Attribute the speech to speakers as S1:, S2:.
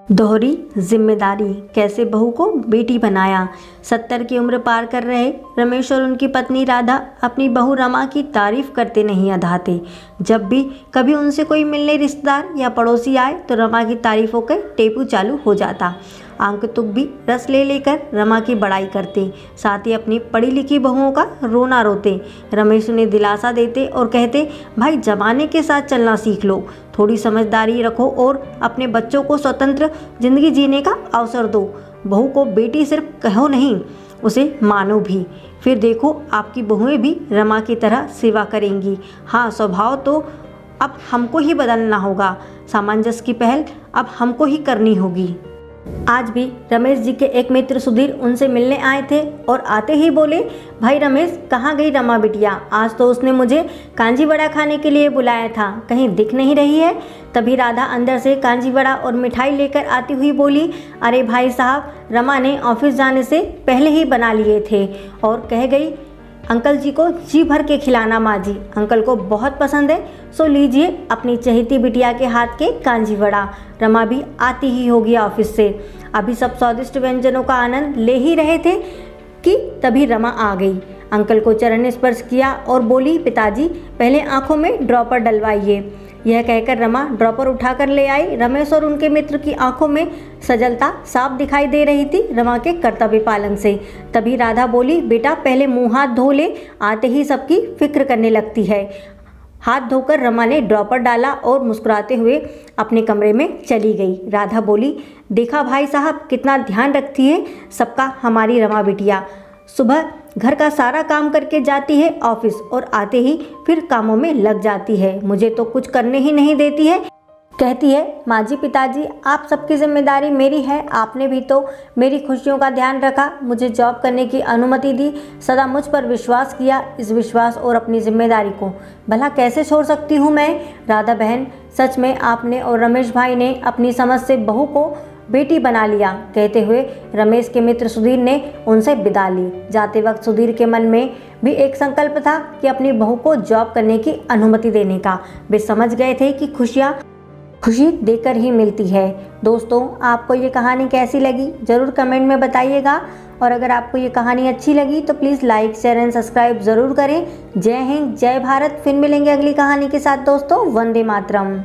S1: दोहरी जिम्मेदारी, कैसे बहू को बेटी बनाया। 70 की उम्र पार कर रहे रमेश और उनकी पत्नी राधा अपनी बहू रमा की तारीफ करते नहीं अधाते। जब भी कभी उनसे कोई मिलने रिश्तेदार या पड़ोसी आए तो रमा की तारीफों के टेपू चालू हो जाता। आंक तुक भी रस ले लेकर रमा की बड़ाई करते, साथ ही अपनी पढ़ी लिखी बहुओं का रोना रोते। रमेश उन्हें दिलासा देते और कहते, भाई जमाने के साथ चलना सीख लो, थोड़ी समझदारी रखो और अपने बच्चों को स्वतंत्र जिंदगी जीने का अवसर दो। बहू को बेटी सिर्फ कहो नहीं, उसे मानो भी। फिर देखो आपकी बहुएं भी रमा की तरह सेवा करेंगी। हाँ, स्वभाव तो अब हमको ही बदलना होगा, सामंजस्य की पहल अब हमको ही करनी होगी। आज भी रमेश जी के एक मित्र सुधीर उनसे मिलने आए थे और आते ही बोले, भाई रमेश, कहाँ गई रमा बिटिया? आज तो उसने मुझे कांजी वड़ा खाने के लिए बुलाया था, कहीं दिख नहीं रही है। तभी राधा अंदर से कांजी वड़ा और मिठाई लेकर आती हुई बोली, अरे भाई साहब, रमा ने ऑफिस जाने से पहले ही बना लिए थे और कह गई अंकल जी को जी भर के खिलाना माँ जी, अंकल को बहुत पसंद है, सो लीजिए अपनी चहेती बिटिया के हाथ के कांजी वड़ा। रमा भी आती ही होगी ऑफिस से। अभी सब स्वादिष्ट व्यंजनों का आनंद ले ही रहे थे कि तभी रमा आ गई। अंकल को चरण स्पर्श किया और बोली, पिताजी पहले आंखों में ड्रॉपर डलवाइए। यह कहकर रमा ड्रॉपर उठाकर ले आई। रमेश और उनके मित्र की आंखों में सजलता साफ दिखाई दे रही थी रमा के कर्तव्य पालन से। तभी राधा बोली, बेटा पहले मुंह हाथ धो ले, आते ही सबकी फिक्र करने लगती है। हाथ धोकर रमा ने ड्रॉपर डाला और मुस्कुराते हुए अपने कमरे में चली गई। राधा बोली, देखा भाई साहब, कितना ध्यान रखती है सबका हमारी रमा बिटिया। सुबह घर का सारा काम करके जाती है ऑफिस और आते ही फिर कामों में लग जाती है, मुझे तो कुछ करने ही नहीं देती है। कहती है, माँ जी पिताजी आप सबकी जिम्मेदारी मेरी है, आपने भी तो मेरी खुशियों का ध्यान रखा, मुझे जॉब करने की अनुमति दी, सदा मुझ पर विश्वास किया। इस विश्वास और अपनी जिम्मेदारी को भला कैसे छोड़ सकती हूँ मैं? राधा बहन, सच में आपने और रमेश भाई ने अपनी समझ से बहू को बेटी बना लिया। कहते हुए रमेश के मित्र सुधीर ने उनसे विदा ली। जाते वक्त सुधीर के मन में भी एक संकल्प था कि अपनी बहू को जॉब करने की अनुमति देने का। वे समझ गए थे कि खुशी देकर ही मिलती है। दोस्तों, आपको ये कहानी कैसी लगी ज़रूर कमेंट में बताइएगा और अगर आपको ये कहानी अच्छी लगी तो please like share and subscribe ज़रूर करें। जय हिंद, जय भारत। फिर मिलेंगे अगली कहानी के साथ दोस्तों। वंदे मातरम।